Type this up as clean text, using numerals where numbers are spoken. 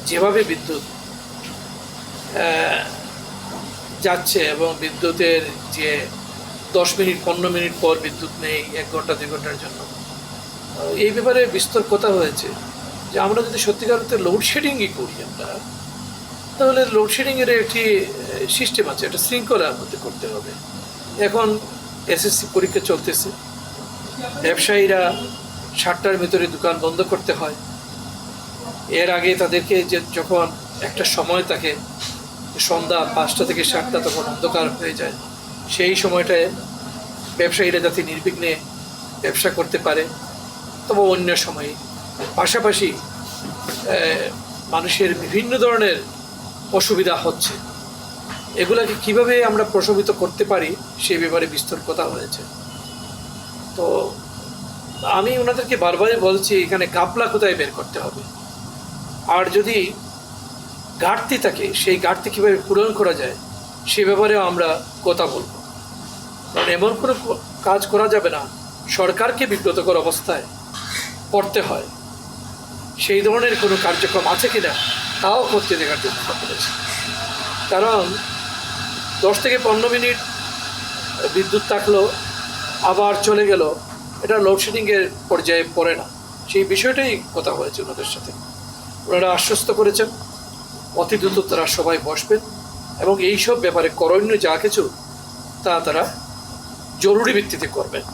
যেভাবে বিদ্যুৎ যাচ্ছে এবং বিদ্যুতের যে 10 মিনিট 15 মিনিট পর বিদ্যুৎ নেই, 1 ঘন্টা 2 ঘন্টার জন্য, এই ব্যাপারে বিস্তর কথা হয়েছে যে আমরা যদি সত্যিকার অর্থে লোডশেডিংই করি আমরা, তাহলে লোডশেডিংয়ের একটি সিস্টেম আছে, একটা শৃঙ্খলার মধ্যে করতে হবে। এখন এসএসসি পরীক্ষা চলতেছে, ব্যবসায়ীরা 7টার ভিতরে দোকান বন্ধ করতে হয়। এর আগে তাদেরকে যে যখন একটা সময় থাকে সন্ধ্যা 5টা থেকে 7টা, তখন অন্ধকার হয়ে যায়, সেই সময়টায় ব্যবসায়ীরা যাতে নির্বিঘ্নে ব্যবসা করতে পারে। তবে অন্য সময়ে পাশাপাশি মানুষের বিভিন্ন ধরনের অসুবিধা হচ্ছে, এগুলাকে কিভাবে আমরা প্রশমিত করতে পারি সেই ব্যাপারে বিস্তর কথা হয়েছে। তো আমি ওনাদেরকে বারবারই বলছি এখানে ঘাপলা কোথায় বের করতে হবে, আর যদি ঘাটতি থাকে সেই ঘাটতি কীভাবে পূরণ করা যায় সে ব্যাপারেও আমরা কথা বলবো। কারণ এমন কোনো কাজ করা যাবে না সরকারকে বিব্রতকর অবস্থায় পড়তে হয়, সেই ধরনের কোনো কার্যক্রম আছে কিনা তাও করতে দেখার জন্য বলেছি। কারণ 10 থেকে 15 মিনিট বিদ্যুৎ থাকলো আবার চলে গেল, এটা লোডশেডিংয়ের পর্যায়ে পড়ে না। সেই বিষয়টাই কথা হয়েছে ওনাদের সাথে। ওনারা আশ্বস্ত করেছেন অতি দ্রুত তারা সবাই বসবেন এবং এইসব ব্যাপারে করণীয় যা কিছু তা তারা জরুরি ভিত্তিতে করবেন।